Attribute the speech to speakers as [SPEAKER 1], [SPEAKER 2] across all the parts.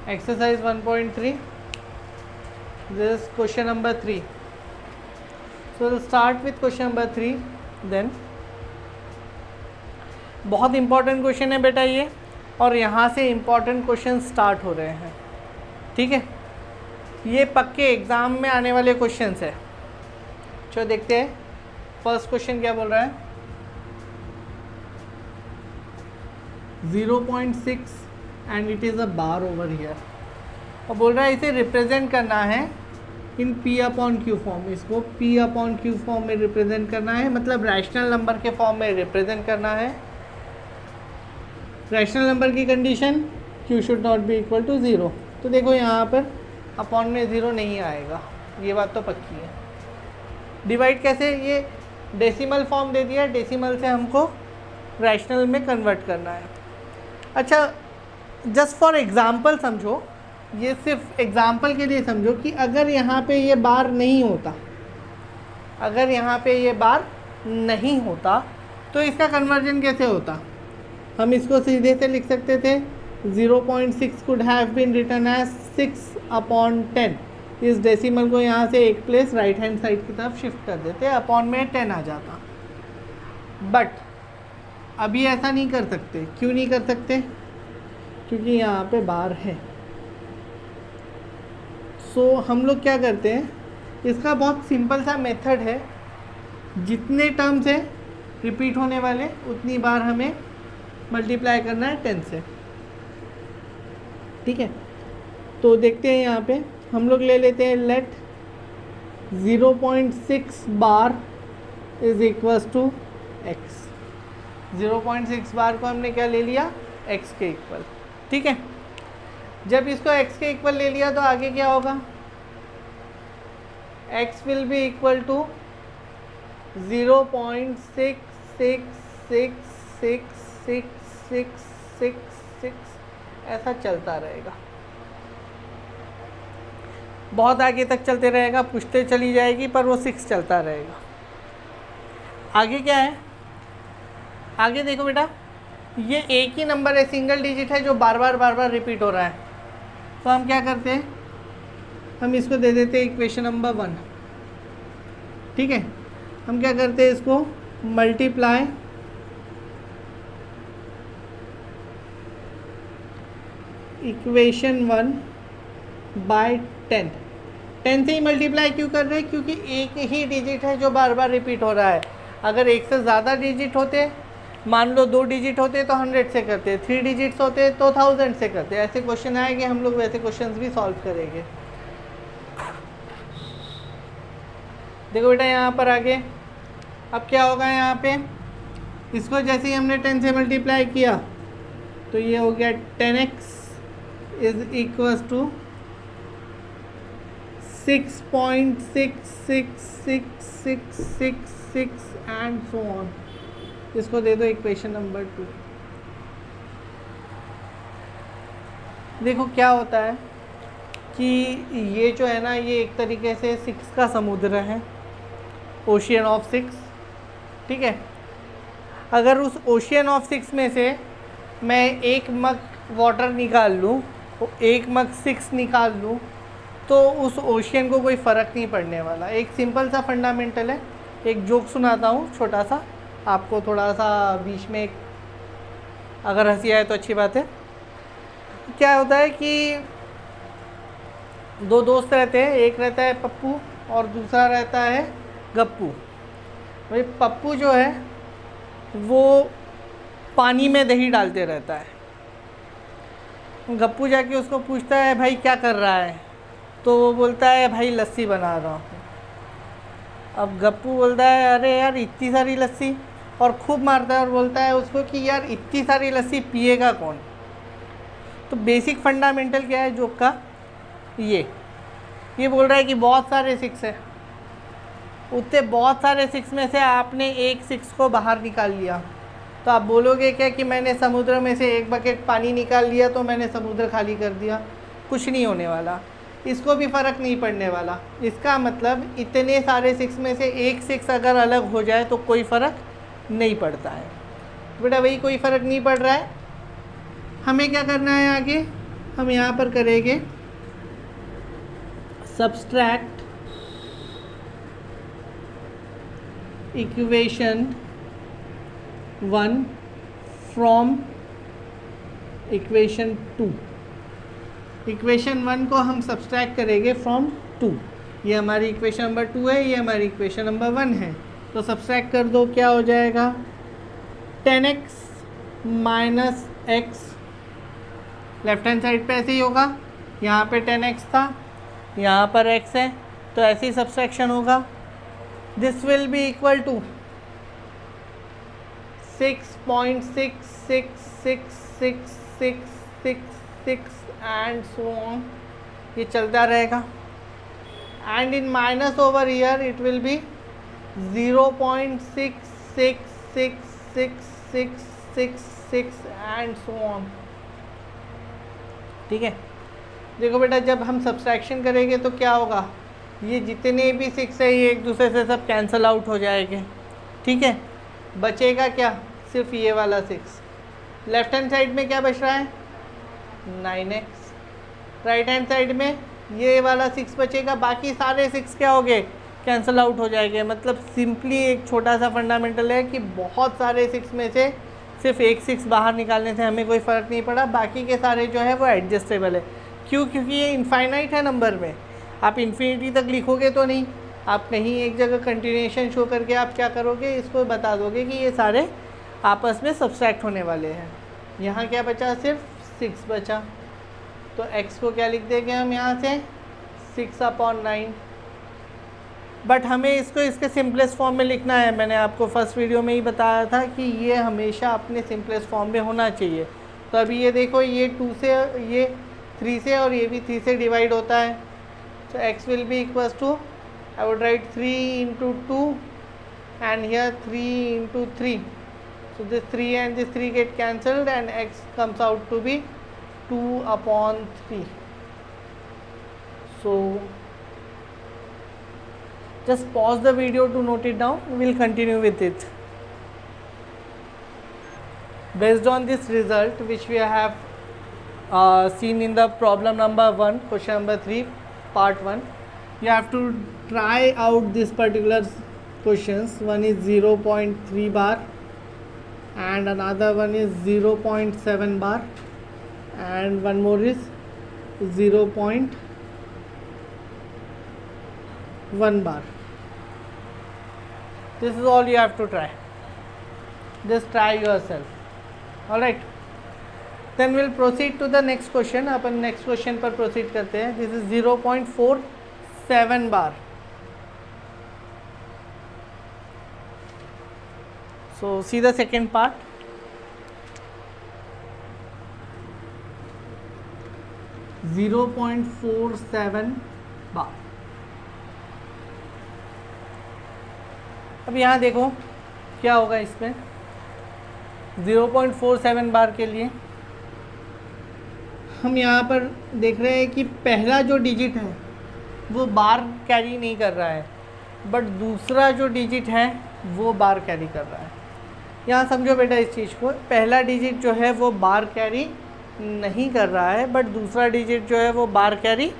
[SPEAKER 1] exercise 1.3, this is question number 3. So we'll start with question number 3 then. बहुत important question है बेटा ये, और यहाँ से इंपॉर्टेंट क्वेश्चन स्टार्ट हो रहे हैं, ठीक है। ये पक्के एग्ज़ाम में आने वाले क्वेश्चंस है। चलो देखते हैं फर्स्ट क्वेश्चन क्या बोल रहा है। 0.6 and it is a bar over here, और बोल रहा है इसे रिप्रेजेंट करना है in P upon Q form. इसको P अपॉन Q फॉर्म में रिप्रेजेंट करना है, मतलब रैशनल नंबर के फॉर्म में रिप्रेजेंट करना है। रैशनल नंबर की condition Q should not be equal to 0। तो देखो यहाँ पर अपॉन में 0 नहीं आएगा, ये बात तो पक्की है। डिवाइड कैसे, ये डेसिमल फॉर्म दे दिया, डेसिमल से हमको रैशनल में कन्वर्ट करना है। अच्छा, जस्ट फॉर एग्ज़ाम्पल समझो, ये सिर्फ एग्ज़ाम्पल के लिए समझो कि अगर यहाँ पे ये बार नहीं होता, अगर यहाँ पे ये बार नहीं होता तो इसका कन्वर्जन कैसे होता। हम इसको सीधे से लिख सकते थे 0.6 could have been written as 6/10। इस डेसिमल को यहाँ से एक प्लेस राइट हैंड साइड की तरफ शिफ्ट कर देते, अपॉन में 10 आ जाता। बट अभी ऐसा नहीं कर सकते। क्यों नहीं कर सकते? क्योंकि यहाँ पे बार है। सो हम लोग क्या करते हैं, इसका बहुत सिंपल सा मेथड है। जितने टर्म्स है रिपीट होने वाले उतनी बार हमें मल्टीप्लाई करना है 10 से, ठीक है। तो देखते हैं यहाँ पे हम लोग ले लेते हैं let 0.6 bar is equals to x। 0.6 bar को हमने क्या ले लिया, x के इक्वल, ठीक है। जब इसको x के इक्वल ले लिया तो आगे क्या होगा, x will be equal to 0.6666666 ऐसा चलता रहेगा, बहुत आगे तक चलते रहेगा। पूछते चली जाएगी पर वो 6 चलता रहेगा। आगे क्या है, आगे देखो बेटा, ये एक ही नंबर है, सिंगल डिजिट है जो बार बार रिपीट हो रहा है। तो हम क्या करते हैं, हम इसको दे देते हैं इक्वेशन नंबर 1, ठीक है। हम क्या करते हैं, इसको मल्टीप्लाई इक्वेशन 1 बाय 10। 10 से ही मल्टीप्लाई क्यों कर रहे हैं, क्योंकि एक ही डिजिट है जो बार बार रिपीट हो रहा है। अगर एक से ज़्यादा डिजिट होते, मान लो 2 डिजिट होते तो 100 से करते, 3 डिजिट्स होते तो 1000 से करते। ऐसे क्वेश्चन आएंगे, हम लोग वैसे क्वेश्चंस भी सॉल्व करेंगे। देखो बेटा यहाँ पर आगे अब क्या होगा, यहाँ पे इसको जैसे ही हमने 10 से मल्टीप्लाई किया तो ये हो गया 10x is equals to 6.66666 and so on. इसको दे दो इक्वेशन नंबर 2। देखो क्या होता है कि ये जो है ना, ये एक तरीके से 6 का समुद्र है, ओशियन ऑफ 6, ठीक है। अगर उस ओशियन ऑफ 6 में से मैं एक मग वाटर निकाल लूँ, एक मग 6 निकाल लूँ, तो उस ओशियन को कोई फ़र्क नहीं पड़ने वाला। एक सिंपल सा फंडामेंटल है। एक जोक सुनाता हूँ छोटा सा, आपको थोड़ा सा बीच में, अगर हंसी आए तो अच्छी बात है। क्या होता है कि 2 दोस्त रहते हैं, एक रहता है पप्पू और दूसरा रहता है गप्पू। भाई पप्पू जो है वो पानी में दही डालते रहता है। गप्पू जाके उसको पूछता है भाई क्या कर रहा है, तो वो बोलता है भाई लस्सी बना रहा हूँ। अब गप्पू बोलता है अरे यार इतनी सारी लस्सी, और खूब मारता है और बोलता है उसको कि यार इतनी सारी लस्सी पिएगा कौन। तो बेसिक फंडामेंटल क्या है जोक का, ये बोल रहा है कि बहुत सारे 6 है, उतने बहुत सारे 6 में से आपने एक 6 को बाहर निकाल लिया, तो आप बोलोगे क्या कि मैंने समुद्र में से एक बकेट पानी निकाल लिया तो मैंने समुद्र खाली कर दिया। कुछ नहीं होने वाला, इसको भी फ़र्क नहीं पड़ने वाला। इसका मतलब इतने सारे 6 में से एक 6 अगर अलग हो जाए तो कोई फ़र्क नहीं पड़ता है। बेटा वही कोई फ़र्क नहीं पड़ रहा है। हमें क्या करना है आगे, हम यहाँ पर करेंगे subtract equation 1 from equation 2। Equation 1 को हम सब्सट्रैक्ट करेंगे फ्रॉम 2। ये हमारी इक्वेशन नंबर 2 है, ये हमारी इक्वेशन नंबर 1 है। तो सब्सट्रैक्ट कर दो, क्या हो जाएगा 10x minus x. Left hand side पे ऐसे ही होगा, यहाँ पे 10x था, यहाँ पर x है, तो ऐसे ही सब्सट्रैक्शन होगा। This will be equal to 6.6666666 and so on, ये चलता रहेगा। And in minus over year it will be 0.6666666 and so on. ठीक है, देखो बेटा जब हम सब्सट्रैक्शन करेंगे तो क्या होगा, ये जितने भी 6 है ये एक दूसरे से सब कैंसिल आउट हो जाएंगे। ठीक है, बचेगा क्या, सिर्फ ये वाला 6। लेफ्ट हैंड साइड में क्या बच रहा है 9x, राइट हैंड साइड में ये वाला 6 बचेगा, बाकी सारे 6 क्या हो गए कैंसिल आउट हो जाएंगे। मतलब सिंपली एक छोटा सा फंडामेंटल है कि बहुत सारे 6 में से सिर्फ एक 6 बाहर निकालने से हमें कोई फ़र्क नहीं पड़ा, बाकी के सारे जो है वो एडजस्टेबल है। क्यों, क्योंकि ये इनफाइनाइट है नंबर में, आप इन्फिनिटी तक लिखोगे तो नहीं, आप कहीं एक जगह कंटिन्यूएशन शो करके आप क्या करोगे, इसको बता दोगे कि ये सारे आपस में सब्सट्रैक्ट होने वाले हैं। यहाँ क्या बचा, सिर्फ 6 बचा, तो x को क्या लिख देंगे हम यहाँ से 6/9। बट हमें इसको इसके सिंपलेस्ट फॉर्म में लिखना है। मैंने आपको फर्स्ट वीडियो में ही बताया था कि ये हमेशा अपने सिंपलेस्ट फॉर्म में होना चाहिए। तो अभी ये देखो, ये 2 से, ये 3 से और ये भी 3 से डिवाइड होता है। तो x will be equals to, I would write 3 × 2 and here 3 × 3. So this 3 and this 3 get cancelled and x comes out to be 2/3. So just pause the video to note it down. We'll continue with it. Based on this result which we have seen in the problem number 1, question number 3, part 1, you have to try out this particular questions. One is 0.3 bar and another one is 0.7 bar and one more is 0.1 bar. This is all you have to try. Just try yourself. Alright, then we'll proceed to the next question. Upon next question पर proceed करते हैं. This is 0.47 bar. So see the second part. (0.47 bar. अब यहाँ देखो क्या होगा इसमें 0.47 बार के लिए हम यहाँ पर देख रहे हैं कि पहला जो डिजिट है वो बार कैरी नहीं कर रहा है, बट दूसरा जो डिजिट है वो बार कैरी कर रहा है। यहाँ समझो बेटा इस चीज़ को, पहला डिजिट जो है वो बार कैरी नहीं कर रहा है, बट दूसरा डिजिट जो है वो बार कैरी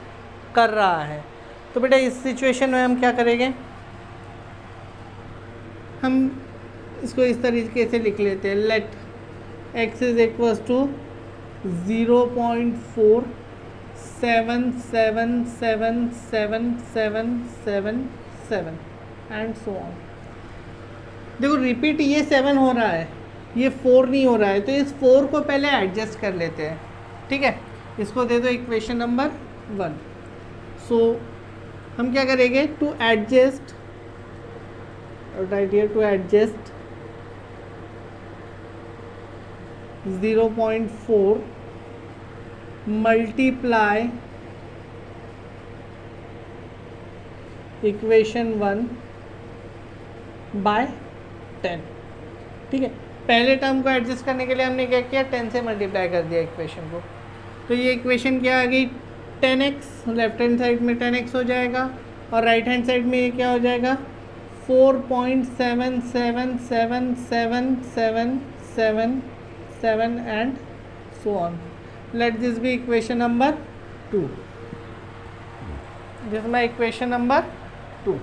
[SPEAKER 1] कर रहा है। तो बेटा इस सिचुएशन में हम क्या करेंगे, हम इसको इस तरीके से लिख लेते हैं, let x is equals to 0.47777777 and so on. देखो रिपीट ये 7 हो रहा है, ये 4 नहीं हो रहा है, तो इस 4 को पहले एडजस्ट कर लेते हैं। ठीक है, इसको दे दो इक्वेशन नंबर 1। सो हम क्या करेंगे, to adjust, right here, to adjust 0.4 multiply equation 1 by 10। ठीक है, पहले टर्म को एडजस्ट करने के लिए हमने क्या किया, 10 से मल्टीप्लाई कर दिया इक्वेशन को। तो ये इक्वेशन क्या आ गई 10x, लेफ्ट हैंड साइड में 10x हो जाएगा और राइट हैंड साइड में ये क्या हो जाएगा 4.777777 and so on. let this be equation number 2. This is my equation number 2.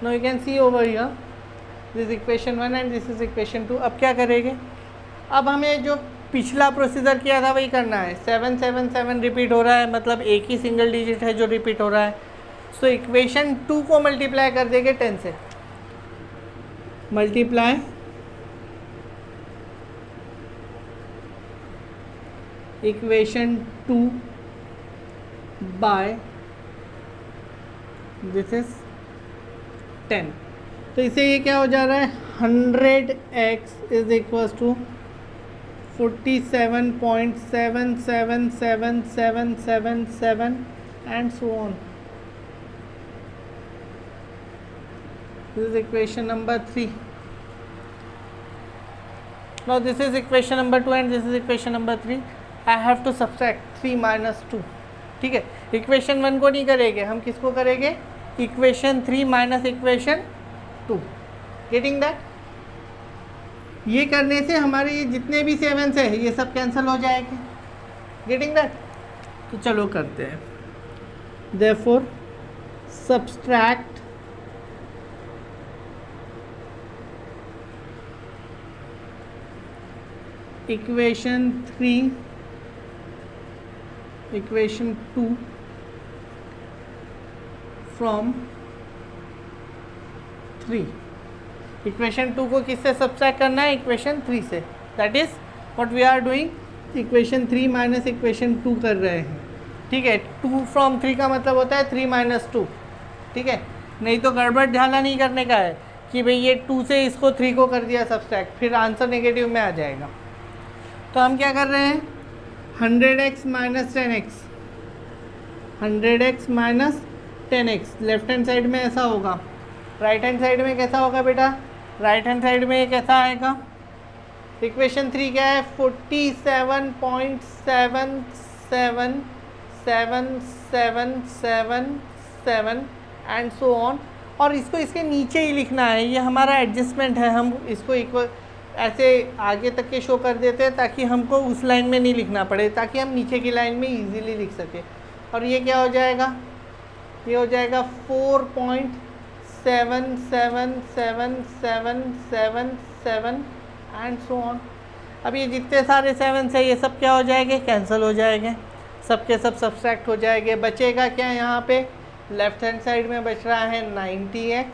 [SPEAKER 1] Now you can see over here this is equation 1 and this is equation 2. अब क्या करेंगे, अब हमें जो पिछला प्रोसीजर किया था वही करना है. 7 7 7 रिपीट हो रहा है, मतलब एक ही सिंगल डिजिट है जो रिपीट हो रहा है. सो इक्वेशन 2 को मल्टीप्लाई कर देंगे 10 से. Multiply equation 2 by this is 10. तो इसे ये क्या हो जा रहा है, 100x is equal to 47.777777 and so on. This is equation number 3. Now this is equation number 2 and this is equation number 3. I have to subtract 3 minus 2. ठीक है, इक्वेशन 1 को नहीं करेंगे, हम किसको करेंगे, equation 3 minus equation 2. Getting that? ये करने से हमारे ये जितने भी 7 है ये सब कैंसिल हो जाएंगे. Getting that? तो चलो करते हैं. Therefore subtract equation 3 equation 2 from 3. Equation 2 को किससे सब्सट्रैक्ट करना है, इक्वेशन 3 से. That is what we are doing. Equation 3 minus equation 2 कर रहे हैं. ठीक है, 2 फ्रॉम 3 का मतलब होता है 3 माइनस 2. ठीक है, नहीं तो गड़बड़ ढाला नहीं करने का है कि भाई ये 2 से इसको 3 को कर दिया सब्सट्रैक्ट, फिर आंसर नेगेटिव में आ जाएगा. तो हम क्या कर रहे हैं, 100x minus 10x, 100x minus 10x. Left hand side में ऐसा होगा, राइट हैंड साइड में कैसा होगा बेटा, राइट हैंड साइड में कैसा आएगा. इक्वेशन 3 क्या है, 47.777777 एंड सो ऑन. और इसको इसके नीचे ही लिखना है, ये हमारा एडजस्टमेंट है. हम इसको इक्वल ऐसे आगे तक के शो कर देते हैं ताकि हमको उस लाइन में नहीं लिखना पड़े, ताकि हम नीचे की लाइन में इजीली लिख सकें. और ये क्या हो जाएगा, ये हो जाएगा 4.777777 एंड सो ऑन. अब ये जितने सारे 7 है ये सब क्या हो जाएंगे, कैंसिल हो जाएंगे, सब के सब सब्सट्रैक्ट हो जाएंगे. बचेगा क्या यहाँ पे, लेफ्ट हैंड साइड में बच रहा है 90x,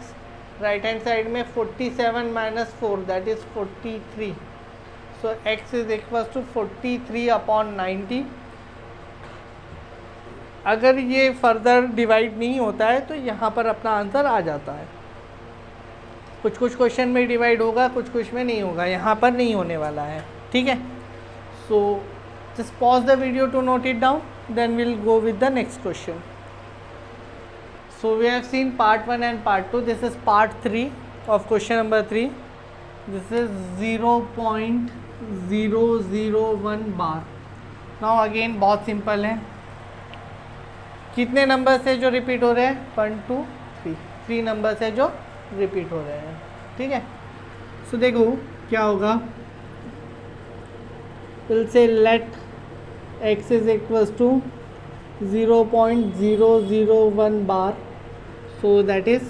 [SPEAKER 1] राइट हैंड साइड में 47 minus 4 that is 43. So x is equal to 43 upon 90. अगर ये फर्दर डिवाइड नहीं होता है तो यहाँ पर अपना आंसर आ जाता है. कुछ कुछ क्वेश्चन में डिवाइड होगा, कुछ कुछ में नहीं होगा, यहाँ पर नहीं होने वाला है. ठीक है, so just pause the video to note it down, then will go with the next question. So we have seen part 1 and part 2. This is part 3 of question number 3. This is 0.001 bar. Now again बहुत simple है. कितने number से जो repeat हो रहे हैं, 1 2 3, 3 number से जो रिपीट हो रहे हैं. ठीक है, सो देखो क्या होगा. Will say let x is equals to 0.001 bar. So that is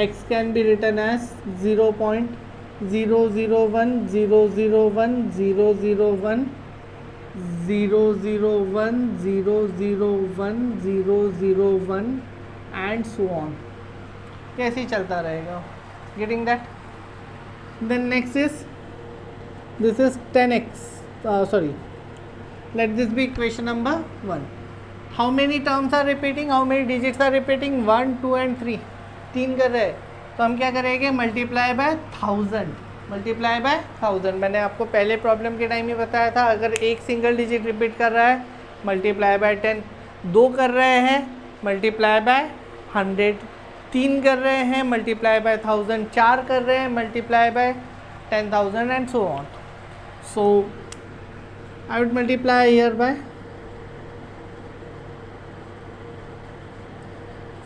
[SPEAKER 1] x can be written as 0.001001001001001 and so on. कैसे ही चलता रहेगा. Getting that? Then next is this is 10x. Sorry. Let this be equation number 1. How many terms are repeating? How many digits are repeating? 1, 2 and 3. 3 कर रहे हैं, तो हम क्या करेंगे, मल्टीप्लाई बाय 1000. मल्टीप्लाई बाय 1000 मैंने आपको पहले प्रॉब्लम के टाइम ही बताया था. अगर एक सिंगल डिजिट रिपीट कर रहा है मल्टीप्लाई बाय 10, 2 कर रहे हैं मल्टीप्लाई बाय 100, 3 कर रहे हैं मल्टीप्लाई बाय 1000, 4 कर रहे हैं multiply by 10,000 and so on. So I would multiply here by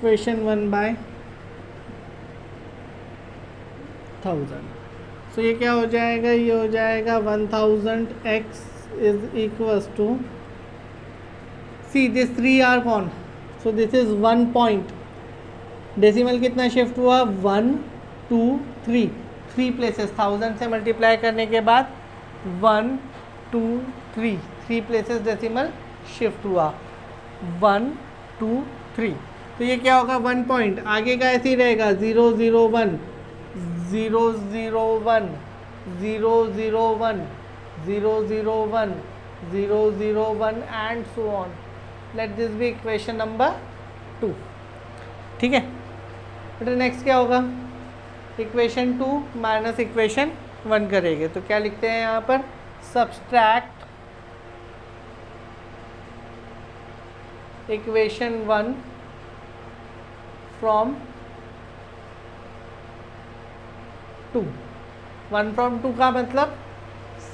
[SPEAKER 1] equation 1 by 1000. So ये क्या हो जाएगा, ये हो जाएगा 1000x is equals to, see this 3 आर कौन, so this is 1 point, decimal कितना शिफ्ट हुआ 1 2 3, 3 प्लेसेस, 1000 से मल्टीप्लाई करने के बाद 1 2 3, 3 प्लेसेस डेसिमल शिफ्ट हुआ 1 2 3। तो ये क्या होगा 1 पॉइंट, आगे का ऐसे ही रहेगा 0 0 1 0 0 1 0 0 1 0 0 1 0 0 1 and so on. Let this be equation number 2। ठीक है, बेटा नेक्स्ट क्या होगा, इक्वेशन 2 माइनस इक्वेशन 1 करेंगे। तो क्या लिखते हैं यहाँ पर, सब्सट्रैक्ट इक्वेशन 1 फ्रॉम 2। 1 फ्रॉम 2 का मतलब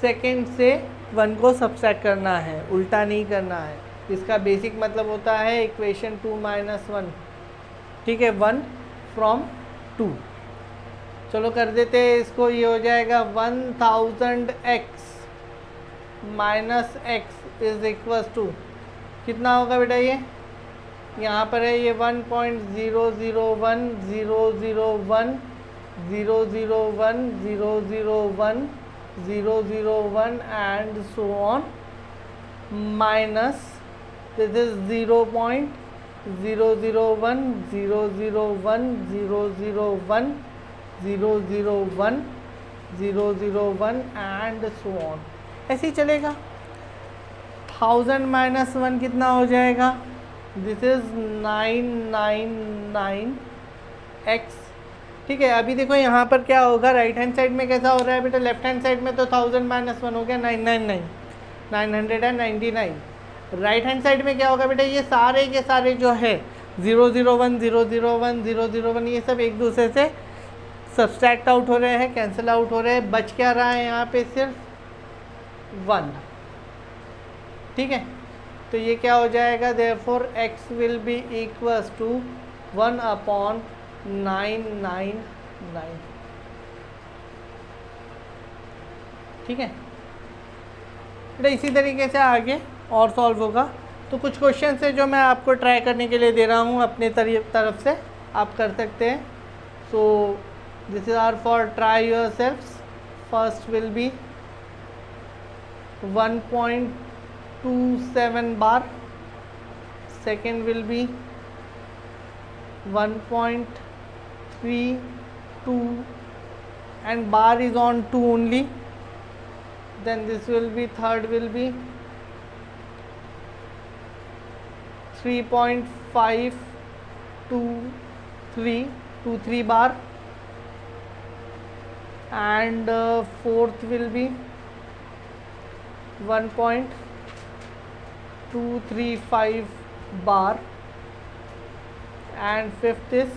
[SPEAKER 1] सेकेंड से 1 को सब्सट्रैक्ट करना है, उल्टा नहीं करना है। इसका बेसिक मतलब होता है इक्वेशन 2 माइनस 1। ठीक है, 1 फ्रॉम 2। चलो कर देते हैं इसको, ये हो जाएगा 1000x minus x is equal to, कितना होगा बेटा, ये यहाँ पर है ये 1.001 001 001 001 001 and so on, minus this is 0.001 001 001 001 001 and so on, ऐसे ही चलेगा। 1000 माइनस 1 कितना हो जाएगा, दिस इज 999x। ठीक है, अभी देखो यहाँ पर क्या होगा, राइट हैंड साइड में कैसा हो रहा है बेटा, लेफ्ट हैंड साइड में तो 1000 माइनस 1 हो गया 999 999। राइट हैंड साइड में क्या होगा बेटा, ये सारे के सारे जो है 001 001 001 ये सब एक दूसरे से सब्सट्रैक्ट आउट हो रहे हैं, कैंसिल आउट हो रहे हैं, बच क्या रहा है यहाँ पे सिर्फ 1। ठीक है, तो ये क्या हो जाएगा, therefore x will be equals to 1/999। ठीक है बेटा, इसी तरीके से आगे और सॉल्व होगा। तो कुछ क्वेश्चन है जो मैं आपको ट्राई करने के लिए दे रहा हूँ अपने तरफ से, आप कर सकते हैं। So this is our for try your selfs. First will be 1.27 bar, second will be 1.32 and bar is on 2 only, then this will be, third will be 3.523 bar and fourth will be 1.235 bar and fifth is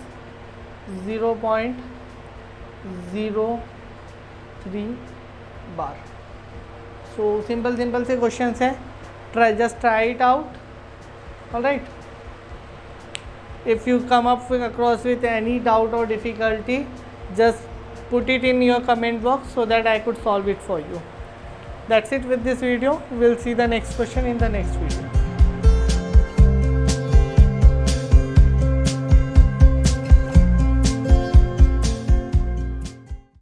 [SPEAKER 1] 0.03 bar. So simple से questions है, just try it out. All right, if you come up across with any doubt or difficulty, just put it in your comment box so that I could solve it for you. That's it with this video. We'll see the next question in the next video.